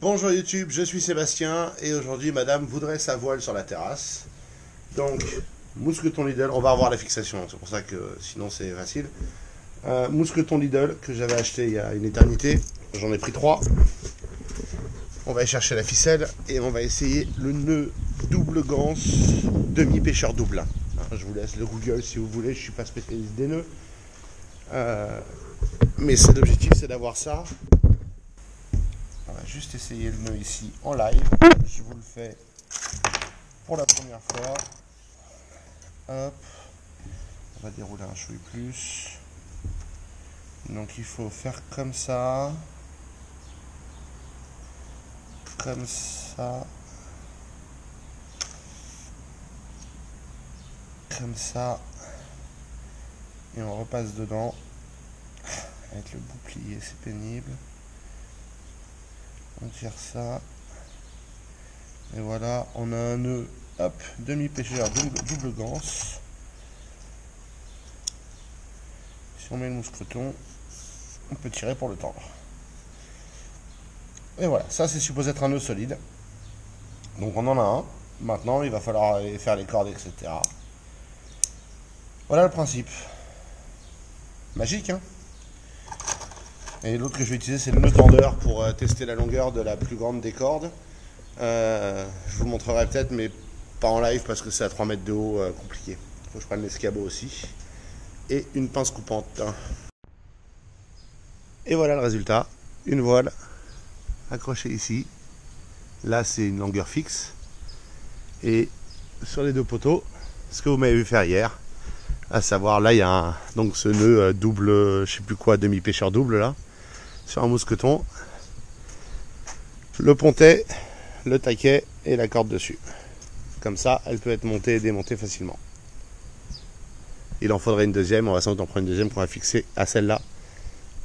Bonjour YouTube, je suis Sébastien et aujourd'hui madame voudrait sa voile sur la terrasse. Donc, mousqueton Lidl, on va revoir la fixation, c'est pour ça que sinon c'est facile. Mousqueton Lidl que j'avais acheté il y a une éternité, j'en ai pris 3. On va aller chercher la ficelle et on va essayer le nœud double ganse demi-pêcheur double. Je vous laisse le Google si vous voulez, je ne suis pas spécialiste des nœuds. Mais l'objectif c'est d'avoir ça. On va juste essayer le nœud ici en live. Je vous le fais pour la première fois. Hop. On va dérouler un chouille plus. Donc il faut faire comme ça. Comme ça. Comme ça. Et on repasse dedans. Avec le bouclier, c'est pénible. On tire ça. Et voilà, on a un nœud, hop, demi-pêcheur, double ganse. Si on met le mousqueton, on peut tirer pour le tendre. Et voilà, ça c'est supposé être un nœud solide. Donc on en a un. Maintenant, il va falloir aller faire les cordes, etc. Voilà le principe. Magique, hein? Et l'autre que je vais utiliser, c'est le nœud tendeur pour tester la longueur de la plus grande des cordes. Je vous montrerai peut-être, mais pas en live parce que c'est à 3 mètres de haut, compliqué. Il faut que je prenne l'escabeau aussi. Et une pince coupante. Et voilà le résultat. Une voile accrochée ici. Là, c'est une longueur fixe. Et sur les deux poteaux, ce que vous m'avez vu faire hier, à savoir, là, il y a donc ce nœud double, je sais plus quoi, demi-pêcheur double, là, sur un mousqueton. Le pontet, le taquet et la corde dessus. Comme ça, elle peut être montée et démontée facilement. Il en faudrait une deuxième, on va sans doute en prendre une deuxième qu'on va fixer à celle-là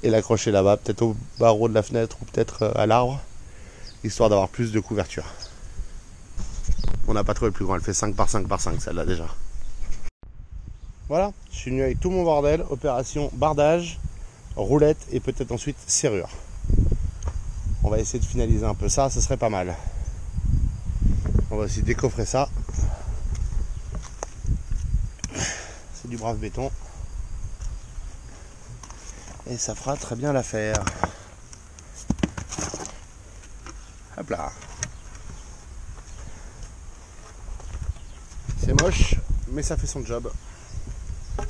et l'accrocher là-bas, peut-être au barreau de la fenêtre ou peut-être à l'arbre, histoire d'avoir plus de couverture. On n'a pas trouvé le plus grand, elle fait 5 par 5 par 5 celle-là déjà. Voilà, je suis venu avec tout mon bordel, opération bardage, roulette et peut-être ensuite serrure. On va essayer de finaliser un peu ça, ce serait pas mal. On va aussi décoffrer ça. C'est du brave béton. Et ça fera très bien l'affaire. Hop là. C'est moche, mais ça fait son job. De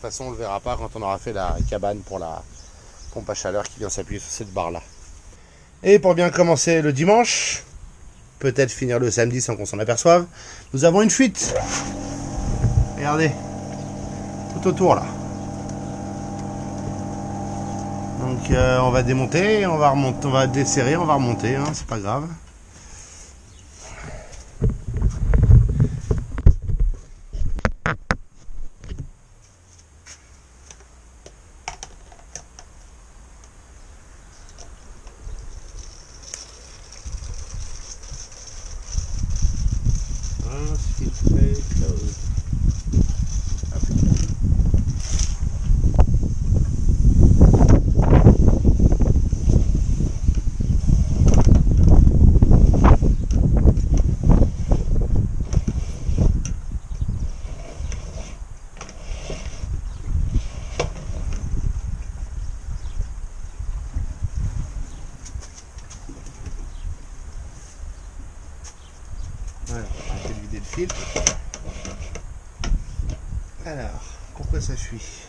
toute façon, on le verra pas quand on aura fait la cabane pour la pompe à chaleur qui vient s'appuyer sur cette barre là. Et pour bien commencer le dimanche, peut-être finir le samedi sans qu'on s'en aperçoive, nous avons une fuite. Regardez, tout autour là. Donc on va démonter, on va remonter, on va desserrer, on va remonter, hein, c'est pas grave. Voilà, on va arrêter de vider le fil. Alors, pourquoi ça fuit?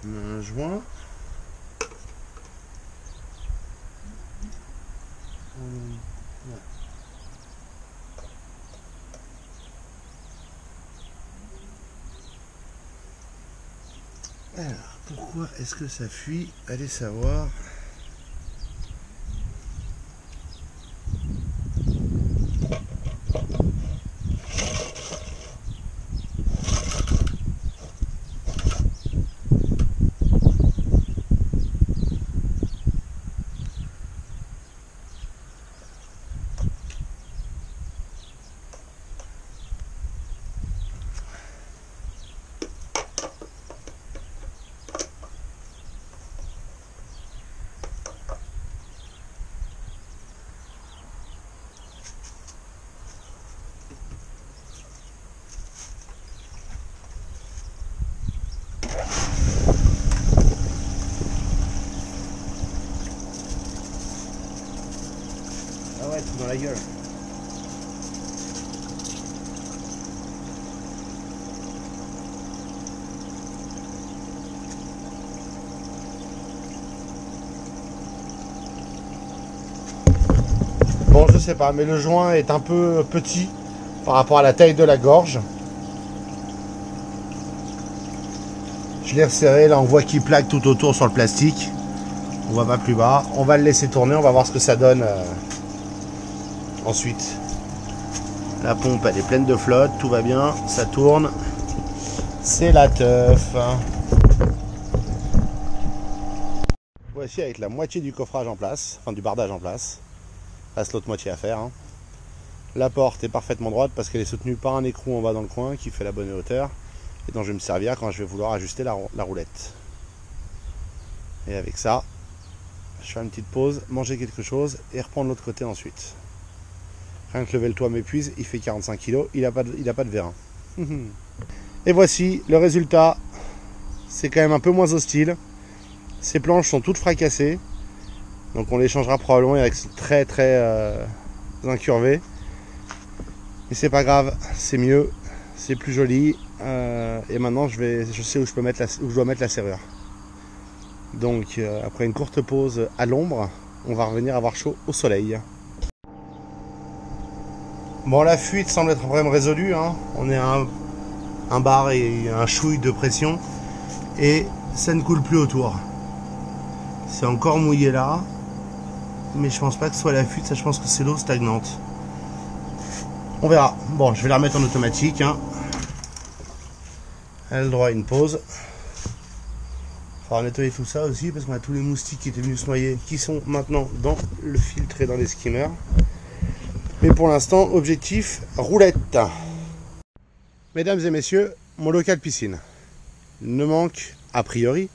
On a un joint. Alors, pourquoi est-ce que ça fuit? Allez savoir. arrête, dans la gueule. Bon, je sais pas, mais le joint est un peu petit par rapport à la taille de la gorge. Je l'ai resserré, là on voit qu'il plaque tout autour sur le plastique. On voit pas plus bas. On va le laisser tourner, on va voir ce que ça donne ensuite. La pompe elle est pleine de flotte, tout va bien, ça tourne. C'est la teuf. Voici avec la moitié du coffrage en place, enfin du bardage en place. Reste l'autre moitié à faire. Hein. La porte est parfaitement droite parce qu'elle est soutenue par un écrou en bas dans le coin qui fait la bonne hauteur et dont je vais me servir quand je vais vouloir ajuster la roulette. Et avec ça, je fais une petite pause, manger quelque chose et reprendre l'autre côté ensuite. Rien que lever le toit m'épuise, il fait 45 kg, il n'a pas de vérin. Et voici le résultat. C'est quand même un peu moins hostile. Ces planches sont toutes fracassées. Donc on les changera probablement avec très incurvé. Mais c'est pas grave, c'est mieux, c'est plus joli. Et maintenant je sais où je dois mettre la serrure. Donc après une courte pause à l'ombre, on va revenir avoir chaud au soleil. Bon, la fuite semble être un problème résolu. Hein. On est à un bar et un chouille de pression. Et ça ne coule plus autour. C'est encore mouillé là. Mais je pense pas que ce soit la fuite, ça je pense que c'est l'eau stagnante. On verra. Bon, je vais la remettre en automatique. Hein. Elle a le droit à une pause. Il faudra nettoyer tout ça aussi parce qu'on a tous les moustiques qui étaient venus se noyer qui sont maintenant dans le filtre et dans les skimmers. Mais pour l'instant, objectif roulette. Mesdames et messieurs, mon local piscine ne manque a priori,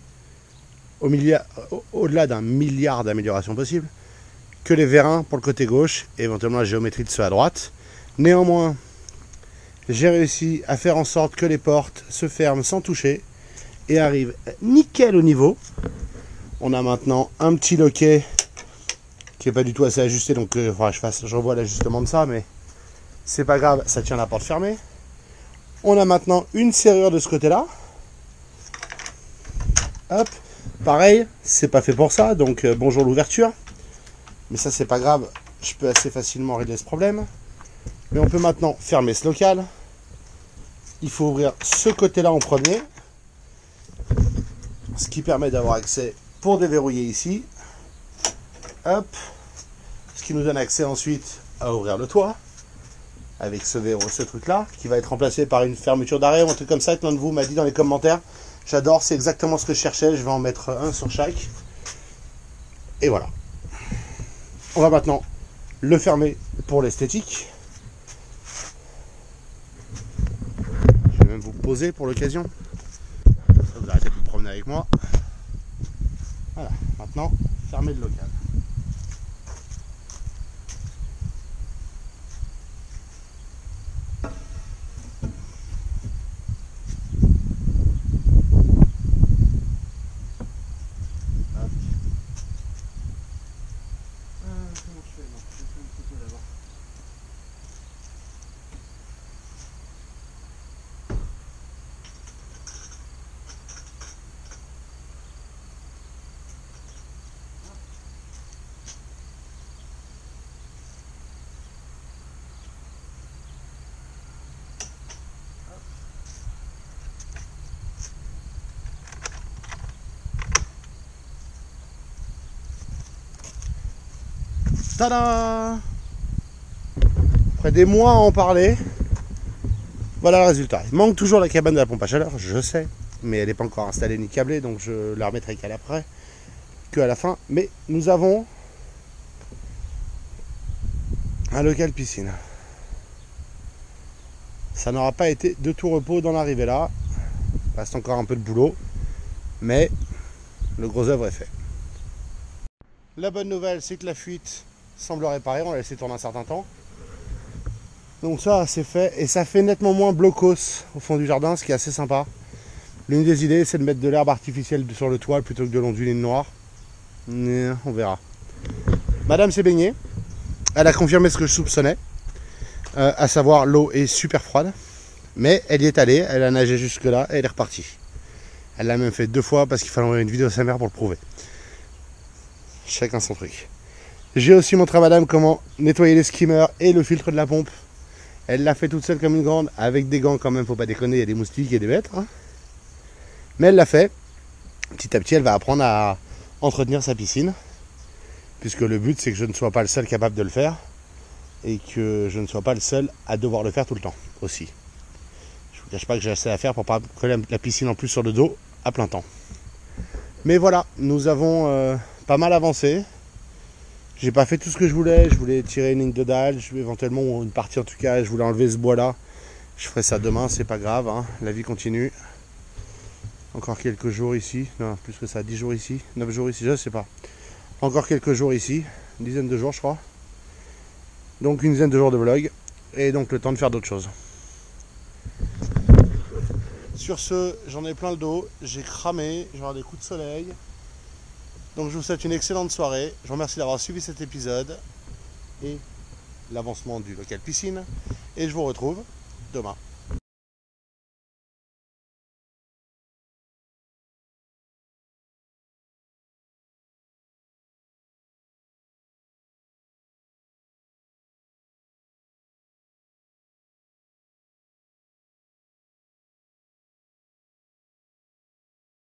au-delà d'un milliard d'améliorations possibles, que les vérins pour le côté gauche et éventuellement la géométrie de ceux à droite. Néanmoins, j'ai réussi à faire en sorte que les portes se ferment sans toucher et arrivent nickel au niveau. On a maintenant un petit loquet qui n'est pas du tout assez ajusté, donc je revois l'ajustement de ça, mais c'est pas grave, ça tient la porte fermée. On a maintenant une serrure de ce côté-là. Hop, pareil, c'est pas fait pour ça, donc bonjour l'ouverture. Mais ça c'est pas grave, je peux assez facilement régler ce problème. Mais on peut maintenant fermer ce local. Il faut ouvrir ce côté-là en premier, ce qui permet d'avoir accès pour déverrouiller ici. Hop, ce qui nous donne accès ensuite à ouvrir le toit avec ce verrou, ce truc-là, qui va être remplacé par une fermeture d'arrêt ou un truc comme ça que l'un de vous m'a dit dans les commentaires. J'adore, c'est exactement ce que je cherchais. Je vais en mettre un sur chaque. Et voilà. On va maintenant le fermer pour l'esthétique. Je vais même vous poser pour l'occasion. Vous arrêtez de vous promener avec moi. Voilà, maintenant, fermer le local. Tada! Après des mois à en parler, voilà le résultat. Il manque toujours la cabane de la pompe à chaleur, je sais, mais elle n'est pas encore installée ni câblée, donc je la remettrai qu'à l'après, qu'à la fin. Mais nous avons un local piscine. Ça n'aura pas été de tout repos dans l'arrivée là. Il reste encore un peu de boulot, mais le gros œuvre est fait. La bonne nouvelle, c'est que la fuite semble réparée, on l'a laissé tourner un certain temps. Donc ça, c'est fait, et ça fait nettement moins blocos au fond du jardin, ce qui est assez sympa. L'une des idées, c'est de mettre de l'herbe artificielle sur le toit plutôt que de l'onduliner noir. On verra. Madame s'est baignée. Elle a confirmé ce que je soupçonnais, à savoir l'eau est super froide, mais elle y est allée, elle a nagé jusque là et elle est repartie. Elle l'a même fait 2 fois parce qu'il fallait envoyer une vidéo à sa mère pour le prouver. Chacun son truc. J'ai aussi montré à madame comment nettoyer les skimmers et le filtre de la pompe. Elle l'a fait toute seule comme une grande, avec des gants quand même, faut pas déconner, il y a des moustiques et des bêtes. Hein. Mais elle l'a fait. Petit à petit, elle va apprendre à entretenir sa piscine. Puisque le but, c'est que je ne sois pas le seul capable de le faire. Et que je ne sois pas le seul à devoir le faire tout le temps aussi. Je ne vous cache pas que j'ai assez à faire pour pas coller la piscine en plus sur le dos à plein temps. Mais voilà, nous avons pas mal avancé. J'ai pas fait tout ce que je voulais tirer une ligne de dalle, éventuellement une partie en tout cas, je voulais enlever ce bois là. Je ferai ça demain, c'est pas grave, hein. La vie continue. Encore quelques jours ici, non plus que ça, 10 jours ici, 9 jours ici, je sais pas. Encore quelques jours ici, une dizaine de jours je crois. Donc une dizaine de jours de vlog, et donc le temps de faire d'autres choses. Sur ce, j'en ai plein le dos, j'ai cramé, j'ai des coups de soleil. Donc je vous souhaite une excellente soirée. Je vous remercie d'avoir suivi cet épisode et l'avancement du local piscine. Et je vous retrouve demain.